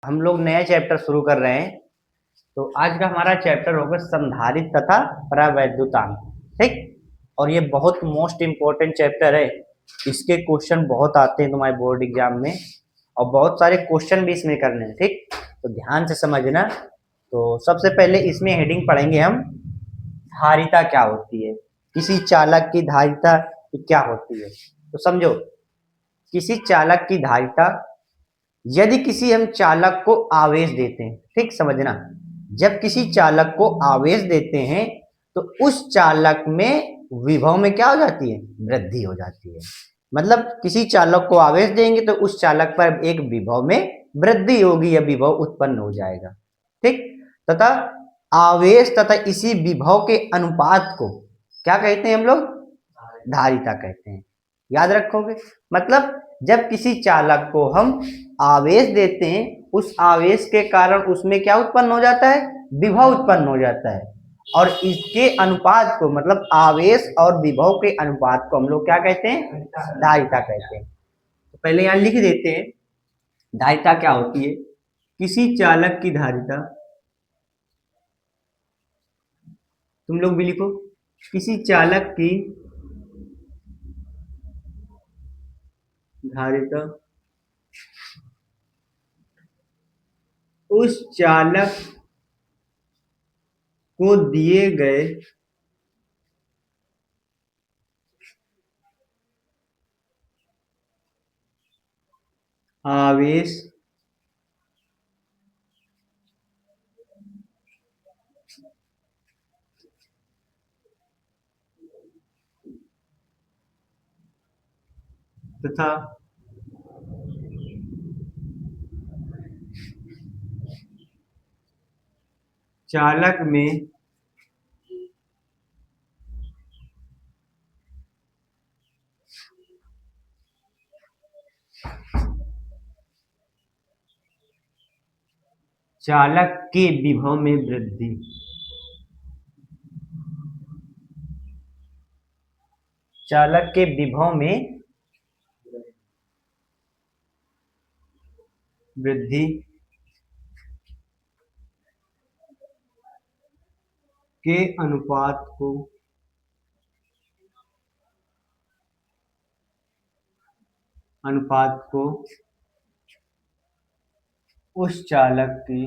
हम लोग नया चैप्टर शुरू कर रहे हैं। तो आज का हमारा चैप्टर होगा संधारित्र तथा परावैद्युतांक। ठीक, और ये बहुत मोस्ट इम्पोर्टेंट चैप्टर है। इसके क्वेश्चन बहुत आते हैं तुम्हारे बोर्ड एग्जाम में, और बहुत सारे क्वेश्चन भी इसमें करने हैं। ठीक, तो ध्यान से समझना। तो सबसे पहले इसमें हेडिंग पढ़ेंगे हम, धारिता क्या होती है, किसी चालक की धारिता क्या होती है। तो समझो, किसी चालक की धारिता, यदि किसी हम चालक को आवेश देते हैं, ठीक समझना, जब किसी चालक को आवेश देते हैं तो उस चालक में विभव में क्या हो जाती है, वृद्धि हो जाती है। मतलब किसी चालक को आवेश देंगे तो उस चालक पर एक विभव में वृद्धि होगी या विभव उत्पन्न हो जाएगा। ठीक, तथा आवेश तथा इसी विभव के अनुपात को क्या कहते हैं हम लोग, धारिता कहते हैं। याद रखोगे, मतलब जब किसी चालक को हम आवेश देते हैं, उस आवेश के कारण उसमें क्या उत्पन्न हो जाता है, विभव उत्पन्न हो जाता है, और इसके अनुपात को, मतलब आवेश और विभव के अनुपात को हम लोग क्या कहते हैं, धारिता कहते हैं। तो पहले यहां लिख देते हैं धारिता क्या होती है। किसी चालक की धारिता, तुम लोग भी लिखो, किसी चालक की धारिता उस चालक को दिए गए आवेश तथा चालक में चालक के विभव में वृद्धि, चालक के विभव में वृद्धि के अनुपात को उस चालक की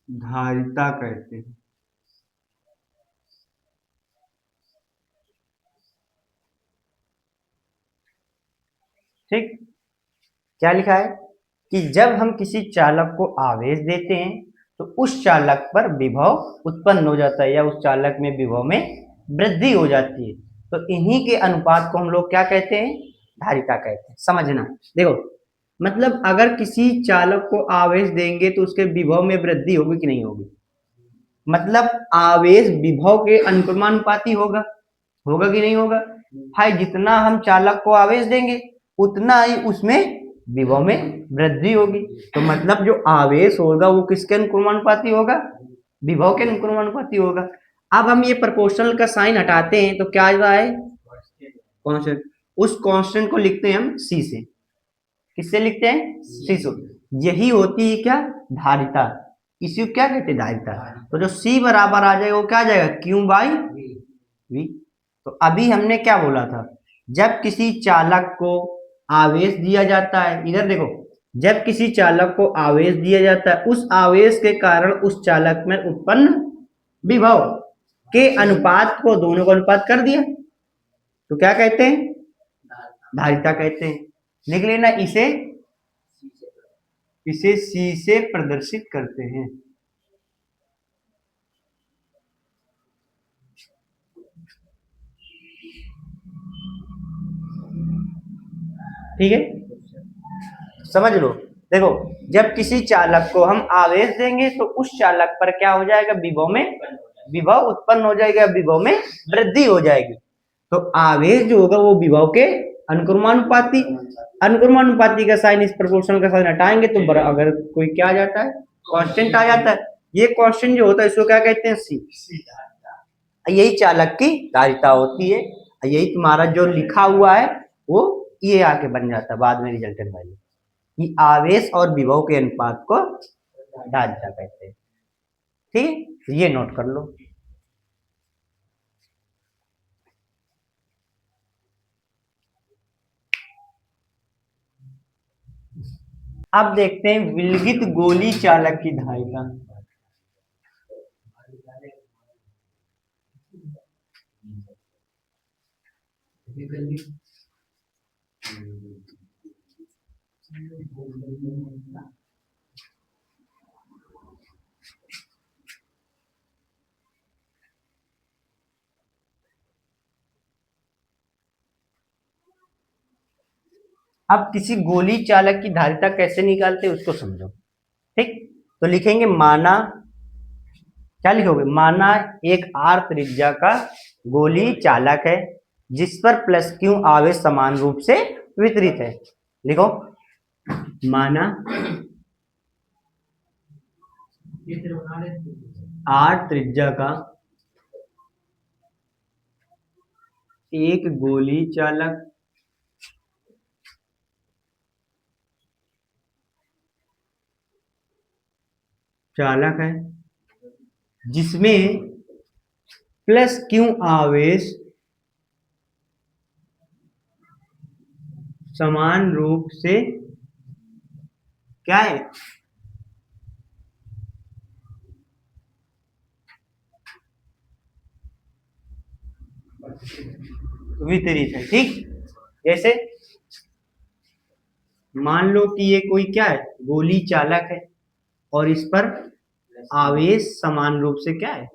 धारिता कहते हैं। ठीक, क्या लिखा है कि जब हम किसी चालक को आवेश देते हैं तो उस चालक पर विभव उत्पन्न हो जाता है या उस चालक में विभव में वृद्धि हो जाती है। तो इन्हीं के अनुपात को हम लोग क्या कहते हैं, धारिता कहते हैं। समझना, देखो, मतलब अगर किसी चालक को आवेश देंगे तो उसके विभव में वृद्धि होगी कि नहीं होगी, मतलब आवेश विभव के अनुक्रमानुपाती होगा, होगा कि नहीं होगा भाई। जितना हम चालक को आवेश देंगे उतना ही उसमें विभव में वृद्धि होगी। तो मतलब जो आवेश होगा वो किसके अनुक्रमानुपाती होगा, विभव के अनुक्रमानुपाती होगा। अब हम ये प्रोपोर्शनल का साइन हटाते हैं तो क्या आ रहा है, कांस्टेंट। उस कांस्टेंट को लिखते हैं हम सी से। किससे लिखते हैं, सी से। यही होती है क्या, धारिता। इसी को क्या कहते हैं, धारिता। तो जो सी बराबर आ जाएगा वो क्या आ जाएगा, क्यू बाई वी। तो अभी हमने क्या बोला था, जब किसी चालक को आवेश दिया जाता है, इधर देखो, जब किसी चालक को आवेश दिया जाता है उस आवेश के कारण उस चालक में उत्पन्न विभव के अनुपात को, दोनों का अनुपात कर दिया तो क्या कहते हैं, धारिता कहते हैं। लिख लेना इसे, इसे सी से प्रदर्शित करते हैं। ठीक है, समझ लो। देखो, जब किसी चालक को हम आवेश देंगे तो उस चालक पर क्या हो जाएगा, विभव में विभव उत्पन्न हो जाएगा, विभव में वृद्धि हो जाएगी। तो आवेश जो होगा वो विभव के अनुक्रमानुपाती, अनुक्रमानुपाती का साइन, इस प्रोपोर्शनल का साइन हटाएंगे तो अगर कोई क्या आ जाता है, कांस्टेंट आ जाता है। ये क्वेश्चन जो होता है इसको क्या कहते हैं, सी। यही चालक की धारिता होती है, यही तुम्हारा जो लिखा हुआ है वो ये आके बन जाता है बाद में रिजल्टेंट वैल्यू, कि आवेश और विभव के अनुपात को धारिता कहते हैं। ठीक, तो ये नोट कर लो। अब देखते हैं विलगित गोली चालक की धारिता। अब किसी गोली चालक की धारिता कैसे निकालते हैं उसको समझो। ठीक, तो लिखेंगे माना, क्या लिखोगे, माना एक आर त्रिज्या का गोली चालक है जिस पर प्लस क्यू आवेश समान रूप से वितरित है। लिखो, माना आर त्रिज्या का एक गोली चालक है जिसमें प्लस क्यू आवेश समान रूप से क्या है, वितरित है। ठीक, जैसे मान लो कि ये कोई क्या है, गोली चालक है और इस पर आवेश समान रूप से क्या है,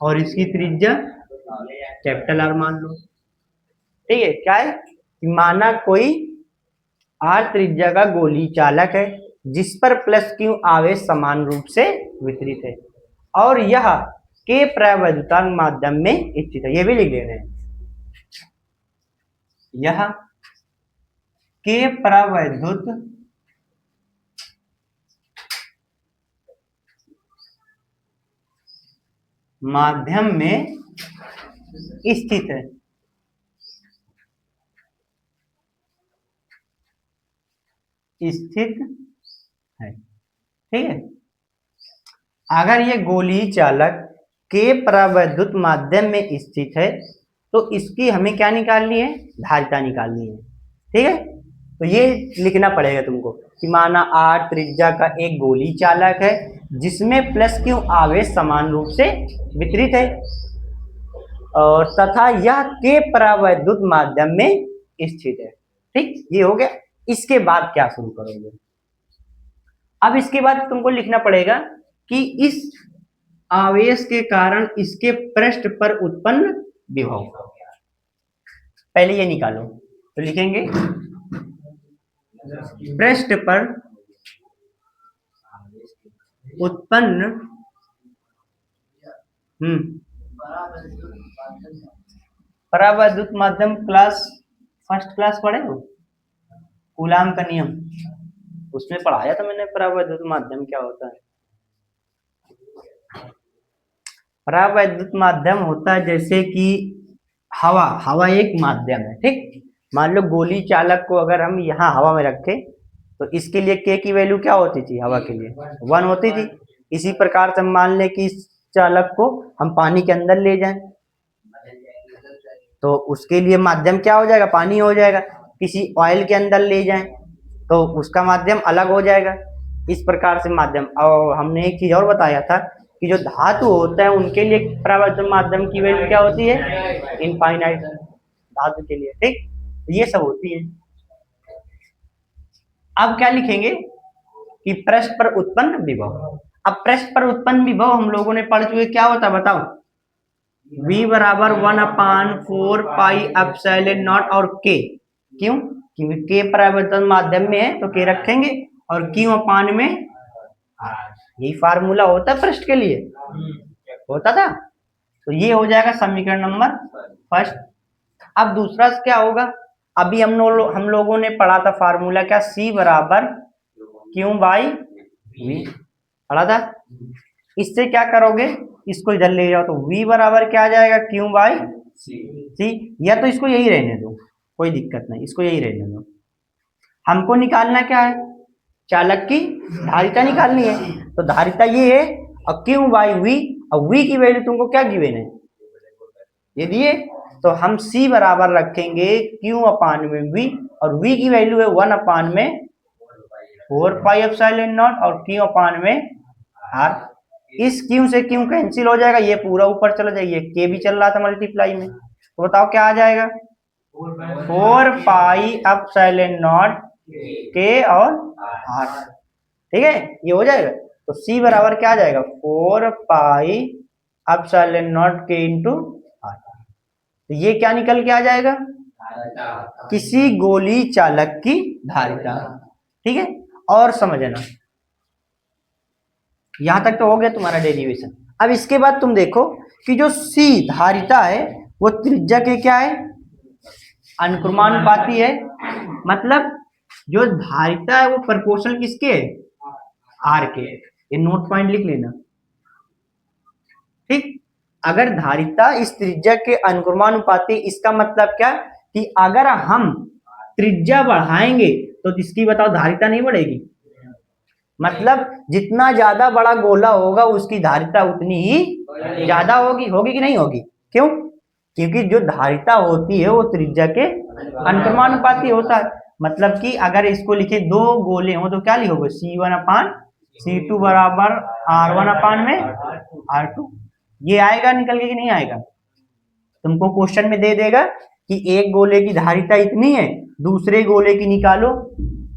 और इसकी त्रिज्या कैपिटल आर मान लो। ठीक है, क्या है कि माना कोई आर त्रिज्या का गोली चालक है जिस पर प्लस क्यू आवेश समान रूप से वितरित है और यह के प्रवैधुतांक माध्यम में स्थित है। ये भी लिख लेना है, यह के प्रवैधुत माध्यम में स्थित है। स्थित है, ठीक है। अगर ये गोली चालक के प्रवैधुत माध्यम में स्थित है तो इसकी हमें क्या निकालनी है, धारिता निकालनी है। ठीक है, तो ये लिखना पड़ेगा तुमको कि माना आर त्रिज्या का एक गोली चालक है जिसमें प्लस क्यू आवेश समान रूप से वितरित है और तथा यह के प्रवैधुत माध्यम में स्थित है। ठीक, ये हो गया। इसके बाद क्या शुरू करोगे, अब इसके बाद तुमको लिखना पड़ेगा कि इस आवेश के कारण इसके पृष्ठ पर उत्पन्न विभव, पहले ये निकालो। तो लिखेंगे पृष्ठ पर उत्पन्न परावैद्युत माध्यम क्लास फर्स्ट क्लास पढ़े हो, कूलाम का नियम, उसमें पढ़ाया था मैंने परावैद्युत माध्यम क्या होता है। परावैद्युत माध्यम होता है जैसे कि हवा, हवा एक माध्यम है। ठीक, मान लो गोली चालक को अगर हम यहाँ हवा में रखे तो इसके लिए के की वैल्यू क्या होती थी, हवा के लिए 1 होती थी। इसी प्रकार से मान लें कि इस चालक को हम पानी के अंदर ले जाएं तो उसके लिए माध्यम क्या हो जाएगा, पानी हो जाएगा। किसी ऑयल के अंदर ले जाएं तो उसका माध्यम अलग हो जाएगा। इस प्रकार से माध्यम, और हमने एक चीज और बताया था कि जो धातु होते हैं उनके लिए परावर्तन माध्यम की वैल्यू क्या होती है, इनफाइनाइट, धातु के लिए। ठीक, ये सब होती है। अब क्या लिखेंगे कि पृष्ठ पर उत्पन्न विभव। अब पृष्ठ पर उत्पन्न विभव हम लोगों ने पढ़ चुके, क्या होता है बताओ, v बराबर 1/4 पाई एप्सिलॉन नॉट और k। क्यों, क्योंकि k परावर्तन माध्यम में है तो k रखेंगे और q अपान में, यही फार्मूला होता है पृष्ठ के लिए, होता था। तो ये हो जाएगा समीकरण नंबर फर्स्ट। अब दूसरा क्या होगा, अभी हम लोगों ने पढ़ा था फार्मूला क्या, c बराबर q बाई v पढ़ा था। इससे क्या करोगे, इसको इधर ले जाओ तो v बराबर क्या आ जाएगा, q बाई सी। या तो इसको यही रहने दो, कोई दिक्कत नहीं, इसको यही रहने दो। हमको निकालना क्या है, चालक की धारिता निकालनी है। तो धारिता ये है, और q बाई v, और v की वैल्यू तुमको क्या गिवन है, ये दिए। तो हम c बराबर रखेंगे q अपान में v, और v की वैल्यू है 1 अपान में 4 पाई एप्सिलॉन नॉट, और q अपान में r। इस q से q कैंसिल हो जाएगा, ये पूरा ऊपर चला जाइए, k भी चल रहा था मल्टीप्लाई में, तो बताओ क्या आ जाएगा, 4 पाई एप्सिलॉन नॉट k और r। ठीक है, ये हो जाएगा। तो c बराबर क्या आ जाएगा, 4 pi epsilon not k into r। तो ये क्या निकल के आ जाएगा, किसी गोली चालक की धारिता। ठीक है, और समझना, यहां तक तो हो गया तुम्हारा डेरिवेशन। अब इसके बाद तुम देखो कि जो C धारिता है वो त्रिज्या के क्या है, अनुक्रमानुपाती है। मतलब जो धारिता है वो प्रोपोर्शनल किसके है, R के। ये नोट पॉइंट लिख लेना। ठीक, अगर धारिता इस त्रिज्या के अनुक्रमानुपाती, इसका मतलब क्या कि अगर हम त्रिज्या बढ़ाएंगे तो इसकी बताओ धारिता नहीं बढ़ेगी। मतलब जितना ज्यादा बड़ा गोला होगा उसकी धारिता उतनी ही ज्यादा होगी, होगी कि नहीं होगी, क्यों, क्योंकि जो धारिता होती है वो त्रिज्या के अनुक्रमानुपाती होता है। मतलब कि अगर इसको लिखे दो गोले हो तो क्या लिखोगे, C1 अपान C2 बराबर R1 अपान में R2। ये आएगा निकल के कि नहीं आएगा, तुमको क्वेश्चन में दे देगा कि एक गोले की धारिता इतनी है, दूसरे गोले की निकालो।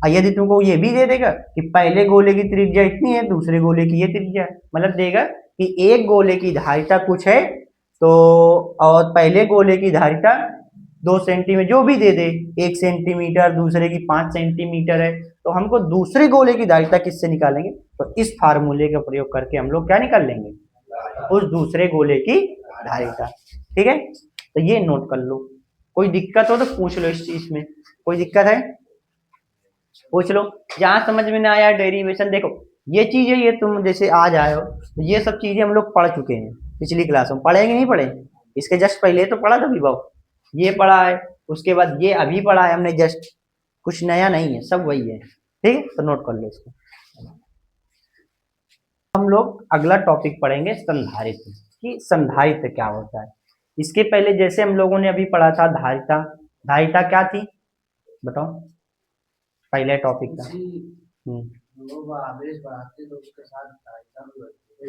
यदि तुमको ये भी दे देगा कि पहले गोले की त्रिज्या इतनी है, दूसरे गोले की ये त्रिज्या है, मतलब देगा कि एक गोले की धारिता कुछ है तो, और पहले गोले की धारिता 2 सेंटीमीटर, जो भी दे दे, 1 सेंटीमीटर, दूसरे की 5 सेंटीमीटर है, तो हमको दूसरे गोले की धारिता किससे निकालेंगे, तो इस फार्मूले का प्रयोग करके हम लोग क्या निकाल लेंगे, उस दूसरे गोले की धारिता। ठीक है, तो ये नोट कर लो, कोई दिक्कत हो तो पूछ लो, इस चीज में कोई दिक्कत है पूछ लो। जहां समझ में ना आया डेरिवेशन, देखो ये चीज है, ये तुम जैसे आज आए हो तो ये सब चीजें हम लोग पढ़ चुके हैं पिछली क्लास में, पढ़ेंगे नहीं पढ़े, इसके जस्ट पहले तो पढ़ा था विभव, ये पढ़ा है, उसके बाद ये अभी पढ़ा है हमने जस्ट, कुछ नया नहीं है, सब वही है। ठीक है, तो नोट कर लो इसको। हम लोग अगला टॉपिक पढ़ेंगे संधारित्र, कि संधारित्र क्या होता है। इसके पहले जैसे हम लोगों ने अभी पढ़ा था धारिता, धारिता क्या थी बताओ, पहले टॉपिक का। लोग आवेश बढ़ाते तो उसके साथ धारिता भी बढ़ती है,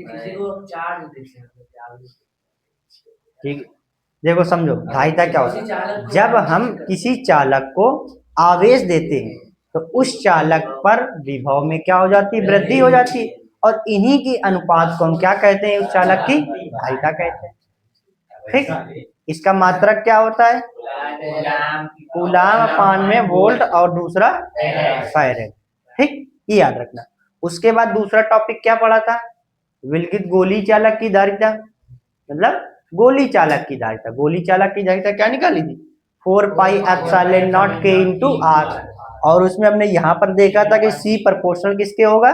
किसी को चार्ज देते हैं। ठीक, देखो समझो धारिता क्या होता है, जब हम किसी चालक को आवेश देते हैं तो उस चालक पर विभव में क्या हो जाती है, वृद्धि हो जाती है, और इन्हीं की अनुपात को हम क्या कहते हैं, उस चालक की धारिता कहते हैं। ठीक, इसका मात्रक क्या होता है, कूलाम अपान में वोल्ट, और दूसरा फैरेड। ठीक, ये याद रखना। उसके बाद दूसरा टॉपिक क्या पढ़ा था, विलगित गोली चालक की धारिता, मतलब गोली चालक की धारिता। गोली चालक की धारिता क्या निकाली थी, 4 पाई एप्सिलॉन नॉट के इंटू आर, और उसमें हमने यहाँ पर देखा था कि C प्रोपोर्शनल किसके होगा,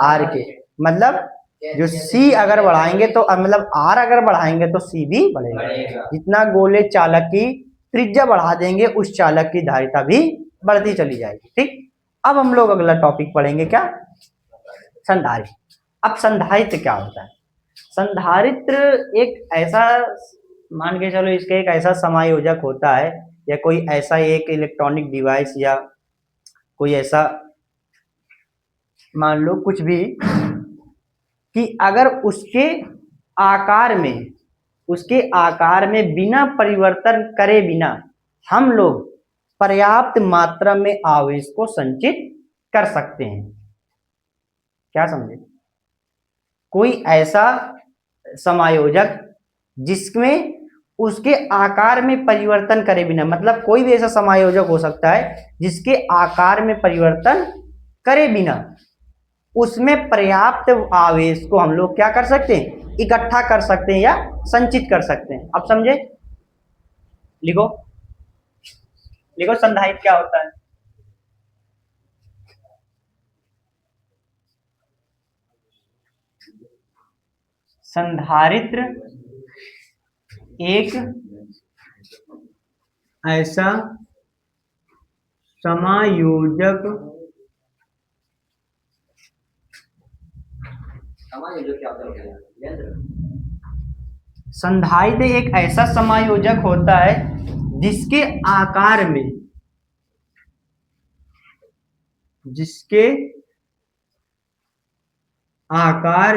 R के। मतलब जो C अगर बढ़ाएंगे तो मतलब R अगर बढ़ाएंगे तो C भी बढ़ेगा। जितना गोले चालक की त्रिज्या बढ़ा देंगे उस चालक की धारिता भी बढ़ती चली जाएगी। ठीक, अब हम लोग अगला टॉपिक पढ़ेंगे क्या, संधारित्र। अब संधारित्र क्या होता है, संधारित्र एक ऐसा, मान के चलो इसका एक ऐसा समायोजक होता है, या कोई ऐसा एक इलेक्ट्रॉनिक डिवाइस, या कोई ऐसा मान लो कुछ भी, कि अगर उसके आकार में बिना परिवर्तन करे बिना हम लोग पर्याप्त मात्रा में आवेश को संचित कर सकते हैं। क्या समझे, कोई ऐसा समायोजक जिसमें उसके आकार में परिवर्तन करे बिना, मतलब कोई भी ऐसा समायोजक हो सकता है जिसके आकार में परिवर्तन करे बिना उसमें पर्याप्त आवेश को हम लोग क्या कर सकते हैं, इकट्ठा कर सकते हैं या संचित कर सकते हैं। अब समझे, लिखो संधारित्र क्या होता है। संधारित्र एक ऐसा समायोजक संधारित्र एक ऐसा समायोजक होता है जिसके आकार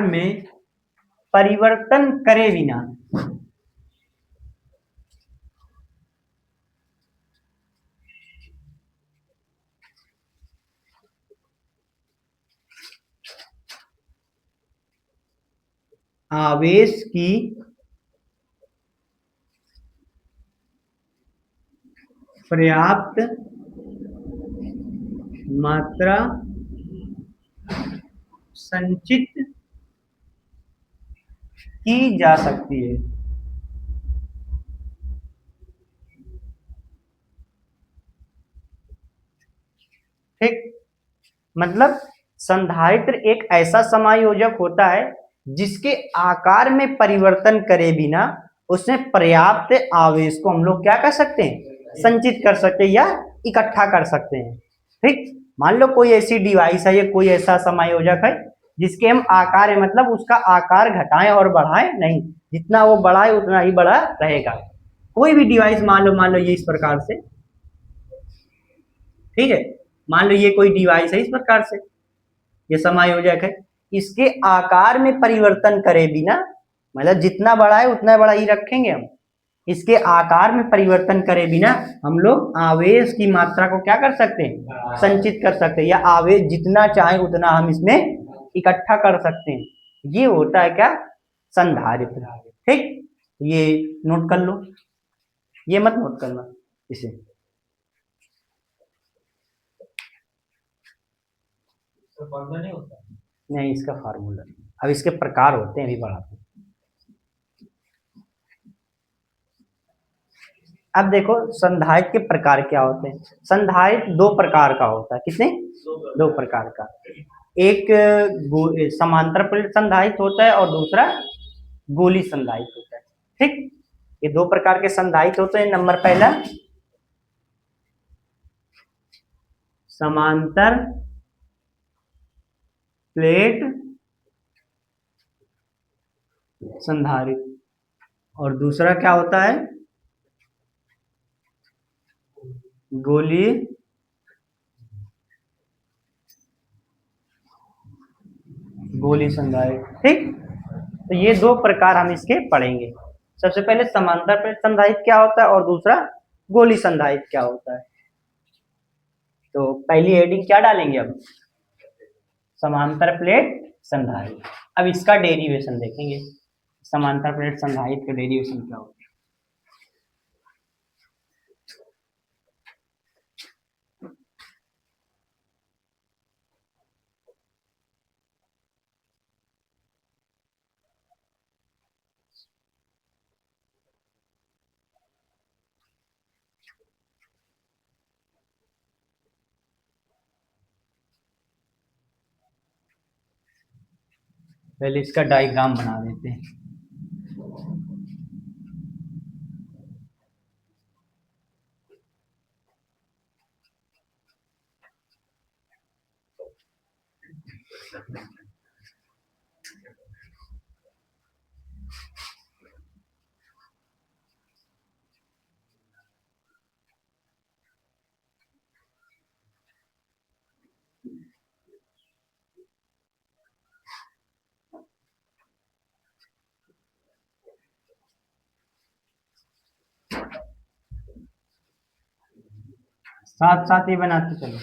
में परिवर्तन करे बिना आवेश की पर्याप्त मात्रा संचित की जा सकती है। ठीक, मतलब संधारित्र एक ऐसा समायोजक होता है जिसके आकार में परिवर्तन करे बिना उसमें पर्याप्त आवेश को हम लोग क्या कर सकते हैं, संचित कर सकते हैं या इकट्ठा कर सकते हैं। ठीक, मान लो कोई ऐसी डिवाइस है या कोई ऐसा समायोजक है जिसके हम आकार है, मतलब उसका आकार घटाएं और बढ़ाएं नहीं, जितना वो बड़ा है उतना ही बड़ा रहेगा। कोई भी डिवाइस मान लो ये इस प्रकार से, ठीक है, मान लो ये कोई डिवाइस है इस प्रकार से, ये समायोजक है, इसके आकार में परिवर्तन करे बिना, मतलब जितना बड़ा है उतना बड़ा ही रखेंगे हम, इसके आकार में परिवर्तन करे बिना हम लोग आवेश की मात्रा को क्या कर सकते हैं, संचित कर सकते हैं, या आवेश जितना चाहे उतना हम इसमें इकट्ठा कर सकते हैं। ये होता है क्या, संधारित्र। ठीक, ये नोट कर लो, ये मत नोट करना इसे। नहीं होता, नहीं इसका फार्मूला, अब इसके प्रकार होते हैं, अभी बढ़ाते हैं। अब देखो संधारित्र के प्रकार क्या होते हैं। संधारित्र दो प्रकार का होता है, कितने, दो प्रकार का। एक समांतर प्लेट संधारित्र होता है और दूसरा गोली संधारित्र होता है। ठीक, ये दो प्रकार के संधारित्र होते हैं। नंबर पहला समांतर प्लेट संधारित्र और दूसरा क्या होता है, गोली संधारित्र। ठीक, तो ये दो प्रकार हम इसके पढ़ेंगे। सबसे पहले समांतर प्लेट संधारित्र क्या होता है और दूसरा गोली संधारित्र क्या होता है। तो पहली हेडिंग क्या डालेंगे, अब समांतर प्लेट संधारित्र। अब इसका डेरिवेशन देखेंगे, समांतर प्लेट संधारित्र का डेरिवेशन क्या होता है। पहले इसका डायग्राम बना देते हैं। साथ साथ ही बनाते चलो।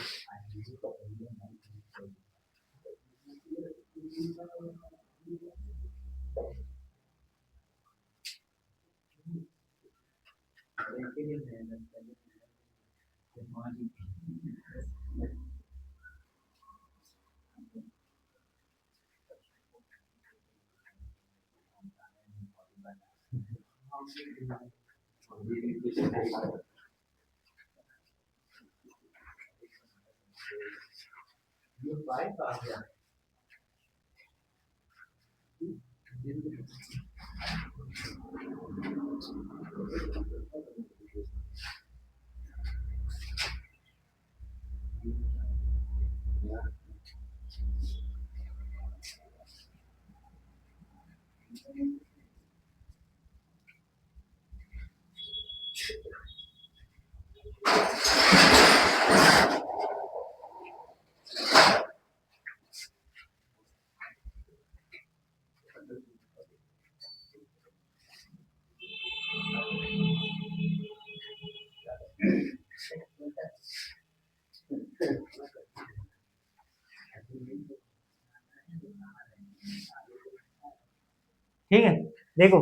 ठीक है, देखो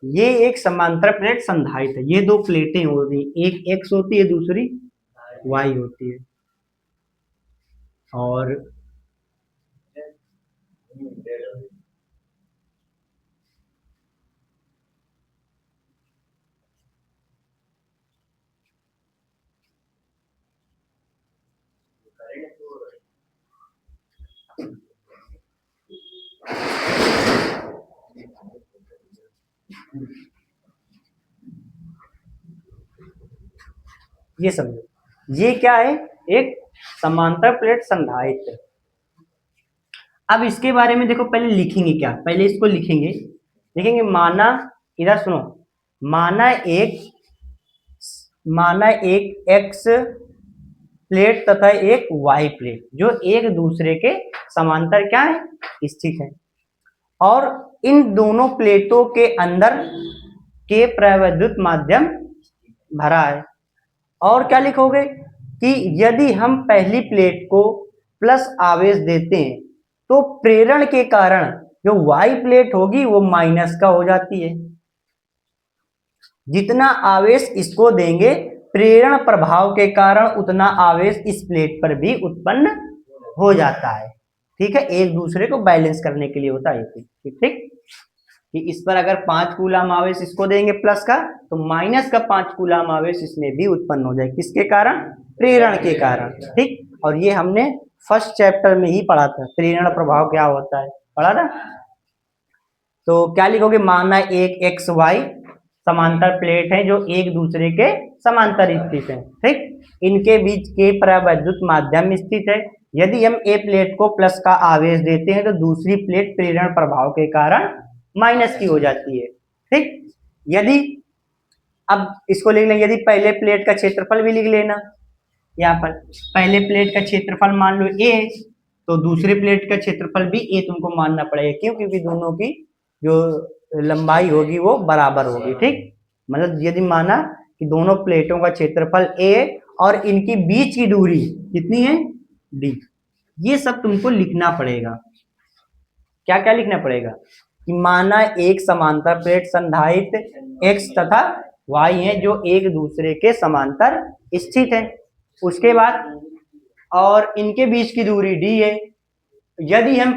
ये एक समांतर प्लेट संधारित है, ये दो प्लेटें होती हैं, एक एक्स होती है दूसरी वाई होती है, और ये समझो ये क्या है, एक समांतर प्लेट संधारित्र है। अब इसके बारे में देखो, पहले लिखेंगे क्या, पहले इसको लिखेंगे, लिखेंगे माना, इधर सुनो, माना एक एक्स प्लेट तथा एक वाई प्लेट जो एक दूसरे के समांतर क्या है, स्थित है, और इन दोनों प्लेटों के अंदर के प्रविद्युत माध्यम भरा है। और क्या लिखोगे कि यदि हम पहली प्लेट को प्लस आवेश देते हैं तो प्रेरण के कारण जो वाई प्लेट होगी वो माइनस का हो जाती है। जितना आवेश इसको देंगे प्रेरण प्रभाव के कारण उतना आवेश इस प्लेट पर भी उत्पन्न हो जाता है। ठीक है, एक दूसरे को बैलेंस करने के लिए होता है। ठीक, कि इस पर अगर 5 कूलाम आवेश इसको देंगे प्लस का, तो माइनस का 5 कूलाम आवेश इसमें भी उत्पन्न हो जाए, किसके कारण, प्रेरण के कारण। ठीक, और ये हमने फर्स्ट चैप्टर में ही पढ़ा था, प्रेरण प्रभाव क्या होता है, पढ़ा था। तो क्या लिखोगे, माना एक एक्स वाई समांतर प्लेट है जो एक दूसरे के समांतर स्थित है। ठीक, इनके बीच के प्रविद्युत माध्यम स्थित है। यदि हम ए प्लेट को प्लस का आवेश देते हैं तो दूसरी प्लेट प्रेरण प्रभाव के कारण माइनस की हो जाती है। ठीक, यदि अब इसको लिख लें, यदि पहले प्लेट का क्षेत्रफल भी लिख लेना, यहाँ पर पहले प्लेट का क्षेत्रफल मान लो ए, तो दूसरे प्लेट का क्षेत्रफल भी ए तुमको मानना पड़ेगा। क्यों, क्योंकि दोनों की जो लंबाई होगी वो बराबर होगी। ठीक, मतलब यदि माना कि दोनों प्लेटों का क्षेत्रफल ए और इनकी बीच की दूरी कितनी है, डी, ये सब तुमको लिखना पड़ेगा। क्या क्या लिखना पड़ेगा, कि माना एक समांतर प्लेट संधारित्र एक्स तथा वाई है जो एक दूसरे के समांतर स्थित है। उसके बाद और इनके बीच की दूरी डी है। यदि हम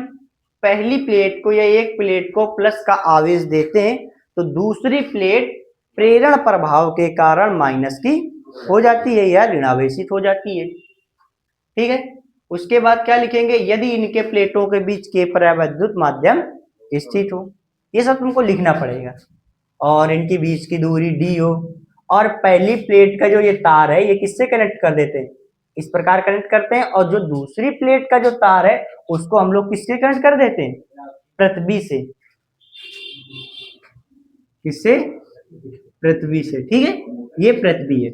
पहली प्लेट को या एक प्लेट को प्लस का आवेश देते हैं तो दूसरी प्लेट प्रेरण प्रभाव के कारण माइनस की हो जाती है या ऋणावेशित हो जाती है। ठीक है, उसके बाद क्या लिखेंगे, यदि इनके प्लेटों के बीच के प्रविद्युत माध्यम स्थित हो, ये सब तुमको लिखना पड़ेगा, और इनके बीच की दूरी डी हो, और पहली प्लेट का जो ये तार है ये किससे कनेक्ट कर देते हैं, इस प्रकार कनेक्ट करते हैं, और जो दूसरी प्लेट का जो तार है उसको हम लोग किससे कनेक्ट कर देते हैं, पृथ्वी से। किससे, पृथ्वी से। ठीक है, ये पृथ्वी है।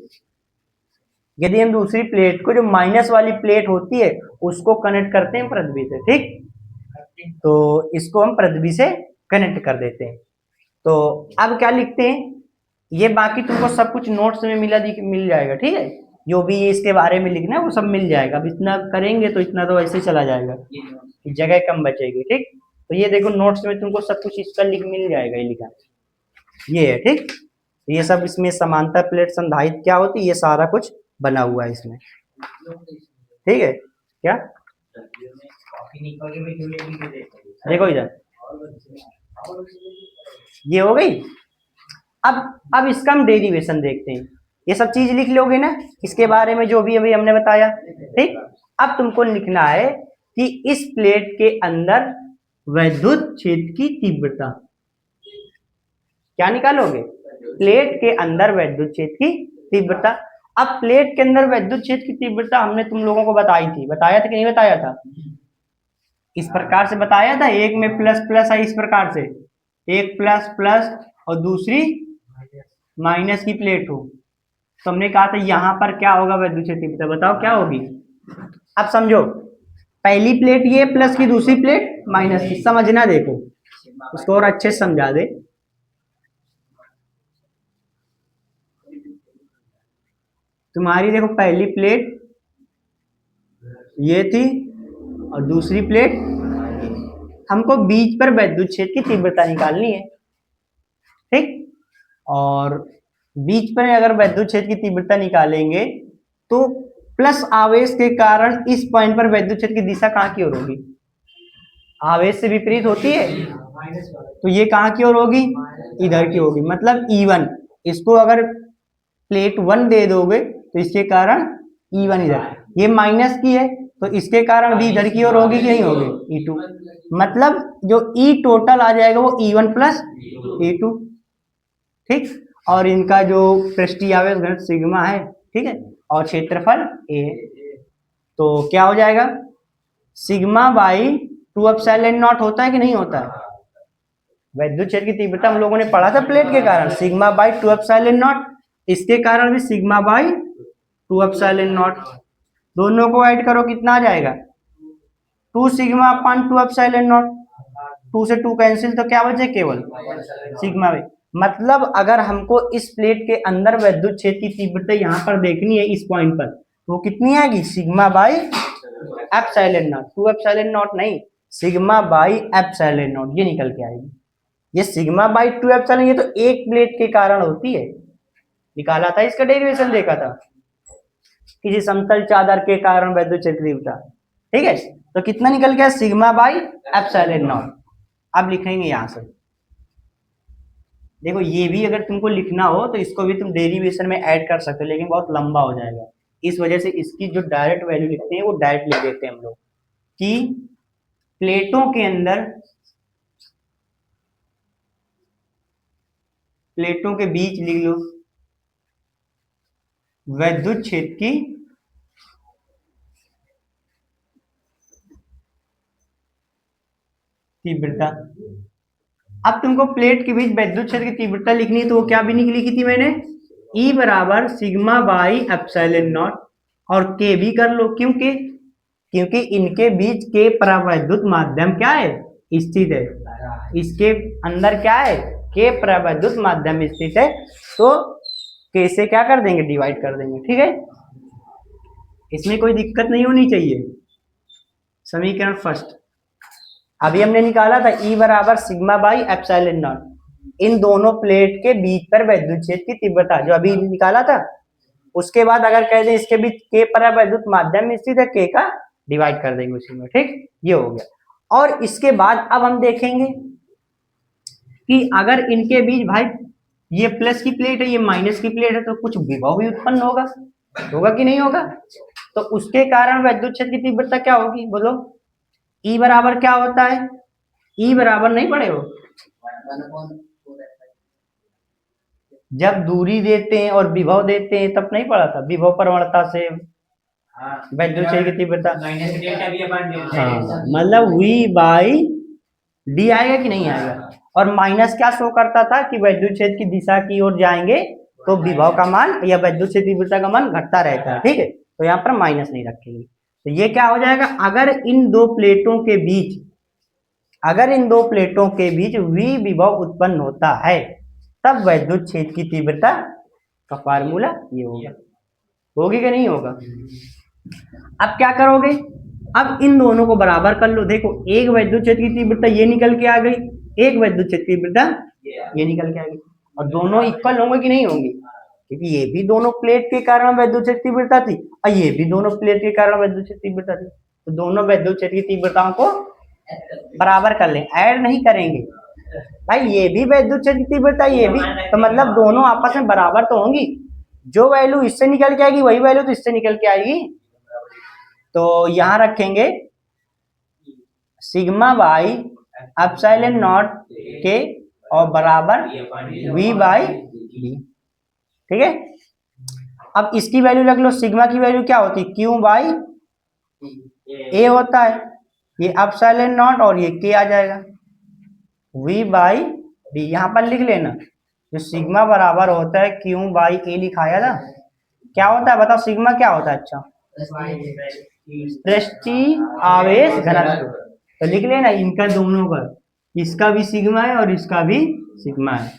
यदि हम दूसरी प्लेट को, जो माइनस वाली प्लेट होती है, उसको कनेक्ट करते हैं पृथ्वी से। ठीक, तो इसको हम पृथ्वी से कनेक्ट कर देते हैं। तो अब क्या लिखते हैं, ये बाकी तुमको सब कुछ नोट्स में मिल जाएगा। ठीक है, जो भी इसके बारे में लिखना है वो सब मिल जाएगा। अब इतना करेंगे तो इतना तो ऐसे चला जाएगा, जगह कम बचेगी। ठीक, तो ये देखो नोट्स में तुमको सब कुछ इसका मिल जाएगा, ये लिखा ये है। ठीक, ये सब इसमें समांतर प्लेट संधारित्र क्या होती है, ये सारा कुछ बना हुआ है इसमें। ठीक है, क्या देखो इधर, ये हो गई। अब इसका हम डेरिवेशन देखते हैं। ये सब चीज लिख लोगे ना इसके बारे में जो भी अभी हमने बताया। ठीक, अब तुमको लिखना है कि इस प्लेट के अंदर वैद्युत क्षेत्र की तीव्रता। क्या निकालोगे? प्लेट के अंदर वैद्युत क्षेत्र की तीव्रता। अब प्लेट के अंदर वैद्युत क्षेत्र की तीव्रता हमने तुम लोगों को बताई थी, बताया था कि नहीं बताया था? इस प्रकार से बताया था, एक में प्लस प्लस है, इस प्रकार से एक प्लस प्लस और दूसरी माइनस की प्लेट हो, तो हमने कहा था यहां पर क्या होगा वैद्युत क्षेत्र की तीव्रता, बताओ क्या होगी? अब समझो, पहली प्लेट ये प्लस की, दूसरी प्लेट माइनस की, समझना, देखो उसको और अच्छे से समझा दे। तुम्हारी देखो पहली प्लेट ये थी और दूसरी प्लेट, हमको बीच पर वैद्युत क्षेत्र की तीव्रता निकालनी है, ठीक। और बीच पर अगर वैद्युत क्षेत्र की तीव्रता निकालेंगे तो प्लस आवेश के कारण इस पॉइंट पर वैद्युत क्षेत्र की दिशा कहाँ की ओर होगी? आवेश से विपरीत होती है, तो ये कहाँ की ओर होगी? इधर की होगी, मतलब E1। इसको अगर प्लेट 1 दे दोगे तो इसके कारण E1 इधर, ये माइनस की है तो इसके कारण भी इधर की ओर होगी कि नहीं होगी? E2, मतलब जो E टोटल आ जाएगा वो E1 प्लस E2, ठीक। और इनका जो पृष्ठीय आवेश घनत्व सिग्मा है, ठीक है, और क्षेत्रफल A है, तो क्या हो जाएगा? सिग्मा बाई 2 एप्सिलॉन नॉट होता है कि नहीं होता है? वैद्युत क्षेत्र की तीव्रता हम लोगों ने पढ़ा था प्लेट के कारण, सिग्मा बाई 2 एप्सिलॉन नॉट, इसके कारण भी सिग्मा बाई 2 एप्सिलॉन नॉट। दोनों को ऐड करो कितना आ जाएगा? 2 सिग्मा अपन 2 एप्सिलॉन नॉट, 2 से 2 कैंसिल, तो क्या बचे? केवल सिग्मा बाई। मतलब अगर हमको इस प्लेट के अंदर वैद्युत क्षेत्र की तीव्रता यहाँ पर देखनी है इस पॉइंट पर, तो कितनी आएगी? Sigma by epsilon not, 2 epsilon not नहीं, सिग्मा बाई एप्सिलॉन नॉट, ये निकल के आएगी। ये सिग्मा बाई 2 एप्सिलॉन, ये तो एक प्लेट के कारण होती है, निकाला था, इसका डेरिवेशन देखा था, किसी समतल चादर के कारण वैद्युत क्षेत्र की तीव्रता, ठीक है। तो कितना निकल गया? Sigma by epsilon not. अब लिखेंगे यहां से, देखो ये भी अगर तुमको लिखना हो तो इसको भी तुम डेरिवेशन में ऐड कर सकते हो, लेकिन बहुत लंबा हो जाएगा, इस वजह से इसकी जो डायरेक्ट वैल्यू लिखते हैं वो डायरेक्ट लिख देते हैं हम लोग, कि प्लेटों के अंदर, प्लेटों के बीच लिख लो वैद्युत क्षेत्र की तीव्रता। अब तुमको प्लेट के बीच वैद्युत क्षेत्र की तीव्रता लिखनी है, तो वो क्या भी लिखी थी मैंने? E बराबर सिग्मा बाई एप्सिलॉन नॉट, और K भी कर लो, क्योंकि क्योंकि इनके बीच के परावैद्युत माध्यम क्या है? स्थित है, इसके अंदर क्या है? के परावैद्युत माध्यम स्थित है, तो K से क्या कर देंगे? डिवाइड कर देंगे, ठीक है। इसमें कोई दिक्कत नहीं होनी चाहिए। समीकरण फर्स्ट अभी हमने निकाला था, E बराबर सिग्मा बाई एप्सिलॉन नॉट, इन दोनों प्लेट के बीच पर वैद्युत क्षेत्र की तीव्रता जो अभी निकाला था, उसके बाद अगर कह दें इसके बीच के परावैद्युत माध्यम में स्थित है, के का डिवाइड कर देंगे उसी में, ठीक, ये हो गया। और इसके बाद अब हम देखेंगे कि अगर इनके बीच भाई ये प्लस की प्लेट है, ये माइनस की प्लेट है, तो कुछ विभव भी उत्पन्न होगा, होगा कि नहीं होगा? तो उसके कारण वैद्युत क्षेत्र की तीव्रता क्या होगी, बोलो? E बराबर क्या होता है? E बराबर नहीं पढ़े हो? जब दूरी देते हैं और विभव देते हैं तब नहीं पढ़ा था? विभव प्रवणता से वैद्युत क्षेत्र की तीव्रता, हाँ, मतलब V बाई डी आएगा कि नहीं आएगा? और माइनस क्या शो करता था कि वैद्युत क्षेत्र की दिशा की ओर जाएंगे तो विभव का मान या वैद्युत क्षेत्र तीव्रता का मान घटता रहता है, ठीक है, तो यहाँ पर माइनस नहीं रखेंगे। तो ये क्या हो जाएगा? अगर इन दो प्लेटों के बीच, अगर इन दो प्लेटों के बीच V विभव उत्पन्न होता है तब वैद्युत क्षेत्र की तीव्रता का फार्मूला ये होगा, होगी कि नहीं होगा? अब क्या करोगे? अब इन दोनों को बराबर कर लो, देखो एक वैद्युत क्षेत्र की तीव्रता ये निकल के आ गई, एक वैद्युत क्षेत्र की तीव्रता ये निकल के आ गई, और दोनों इक्वल होंगे कि नहीं होंगे? क्योंकि ये भी दोनों प्लेट के कारण वैद्युत क्षेत्र की तीव्रता थी और ये भी दोनों प्लेट के कारण वैद्युत क्षेत्र की तीव्रता थी, तो दोनों वैद्युत क्षेत्र की तीव्रताओं को बराबर कर लें, ऐड नहीं करेंगे भाई, ये भी वैद्युत क्षेत्र की तीव्रता, ये भी, तो मतलब दोनों आपस में बराबर तो होंगी, जो वैल्यू इससे निकल के आएगी वही वैल्यू तो इससे निकल के आएगी। तो यहां रखेंगे सिग्मा बाई एप्सिलॉन नॉट के और बराबर v बाई डी। ठीक है, अब इसकी वैल्यू रख लो, सिग्मा की वैल्यू क्या होती है, क्यू बाई ए होता है, ये एप्सिलॉन नॉट और ये के आ जाएगा, v बाई डी यहाँ पर लिख लेना। जो सिग्मा बराबर होता है क्यू बाई ए लिखाया था, क्या होता है बताओ, सिग्मा क्या होता है, अच्छा पृष्ठीय आवेश घनत्व। तो लिख लेना इनका दोनों का, इसका भी सिग्मा है और इसका भी सिग्मा है।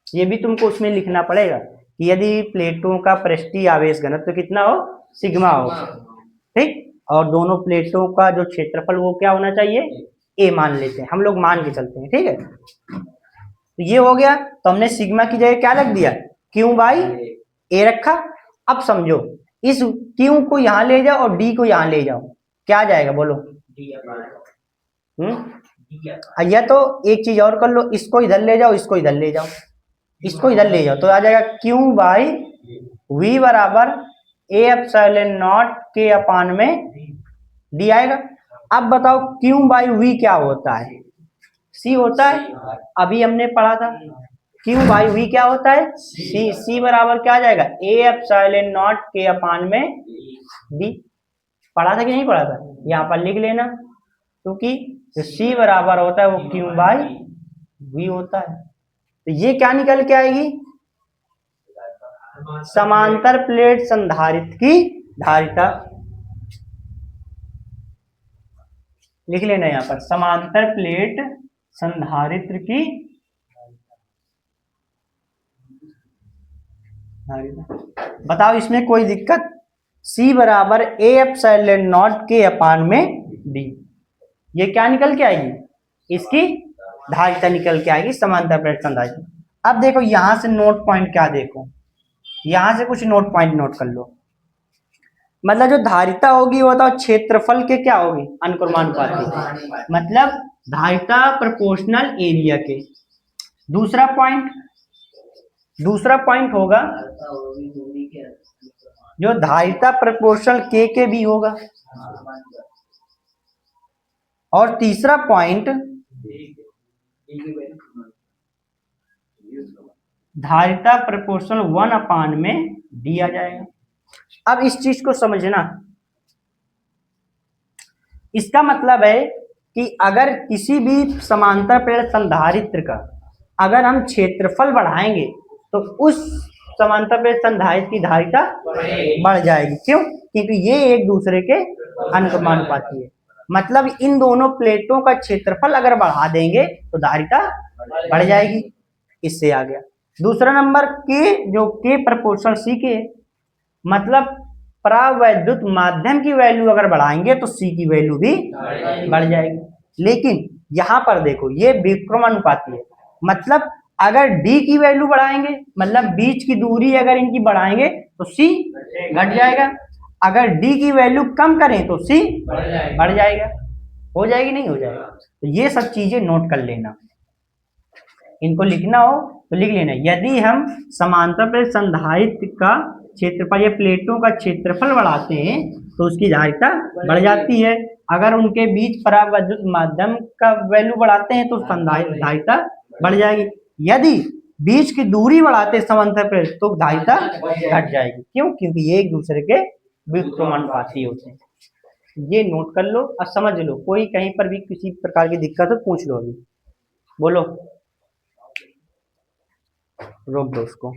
ये भी तुमको उसमें लिखना पड़ेगा कि यदि प्लेटों का पृष्ठीय आवेश घनत्व कितना हो, सिग्मा हो, ठीक, और दोनों प्लेटों का जो क्षेत्रफल वो क्या होना चाहिए, ए मान लेते हैं हम लोग, मान के चलते हैं, ठीक है। तो ये हो गया, तो हमने सिग्मा की जगह क्या रख दिया, क्यू बाई ए रखा। अब समझो, इस क्यू को यहां ले जाओ और डी को यहां ले जाओ, क्या आ जाएगा बोलो, या तो एक चीज और कर लो, इसको इधर ले जाओ, इसको इधर ले जाओ, इसको इधर ले जाओ, तो आ जाएगा क्यू बाई वी बराबर ए एप्सिलॉन नॉट के अपान में डी आएगा। अब बताओ क्यू बाई वी क्या होता है, सी होता है, अभी हमने पढ़ा था, क्यू बाई वी क्या होता है, सी। सी बराबर क्या आ जाएगा, ए एप्सिलॉन नॉट के अपान में डी। पढ़ा था कि नहीं पढ़ा था, यहाँ पर लिख लेना, क्योंकि जो सी बराबर होता है वो क्यू बाई वी होता है। तो ये क्या निकल के आएगी, समांतर प्लेट संधारित्र की धारिता। लिख लेना यहाँ पर, समांतर प्लेट संधारित्र की धारिता। बताओ इसमें कोई दिक्कत, C बराबर ए एप्सिलॉन नॉट के अपान में डी, ये क्या निकल के आएगी, इसकी धारिता निकल के आएगी, समांतर प्लेट संधारित्र। अब देखो यहां से नोट पॉइंट क्या, देखो यहां से कुछ नोट पॉइंट नोट कर लो, मतलब जो धारिता होगी वो तो क्षेत्रफल के क्या होगी, अनुक्रमानुपाती, मतलब धारिता प्रोपोर्शनल एरिया के। दूसरा पॉइंट होगा जो धारिता प्रोपोर्शनल के भी होगा, और तीसरा पॉइंट धारिता प्रोपोर्शनल 1 अपान में डी आ जाएगा। अब इस चीज को समझना, इसका मतलब है कि अगर किसी भी समांतर प्लेट संधारित्र का अगर हम क्षेत्रफल बढ़ाएंगे तो उस समांतर प्लेट संधारित्र की धारिता बढ़ जाएगी। क्यों, क्योंकि ये एक दूसरे के अनुक्रमानुपाती है, मतलब इन दोनों प्लेटों का क्षेत्रफल अगर बढ़ा देंगे तो धारिता बढ़ जाएगी। इससे आ गया दूसरा नंबर के, जो के प्रोपोर्शनल सी के, मतलब परावैद्युत माध्यम की वैल्यू अगर बढ़ाएंगे तो सी की वैल्यू भी बढ़ जाएगी। लेकिन यहां पर देखो ये विक्रमानुपाती है, मतलब अगर डी की वैल्यू बढ़ाएंगे, मतलब बीच की दूरी अगर इनकी बढ़ाएंगे तो सी घट जाएगा, अगर डी की वैल्यू कम करें तो सी बढ़ जाएगा। हो जाएगी नहीं हो जाएगा, तो ये सब चीजें नोट कर लेना, इनको लिखना हो तो लिख लेना। यदि हम समांतर प्लेट संधारित्र का क्षेत्रफल या प्लेटों का क्षेत्रफल बढ़ाते हैं तो उसकी धारिता बढ़ जाती है, अगर उनके बीच परावैद्युत माध्यम का वैल्यू बढ़ाते हैं तो धारिता बढ़ जाएगी, यदि बीच की दूरी बढ़ाते समांतर प्लेट तो धारिता घट जाएगी। क्यों, क्योंकि ये एक दूसरे के विक्रमानुपाती होते हैं। ये नोट कर लो और समझ लो, कोई कहीं पर भी किसी प्रकार की दिक्कत हो पूछ लो, अभी बोलो, रोक दो उसको।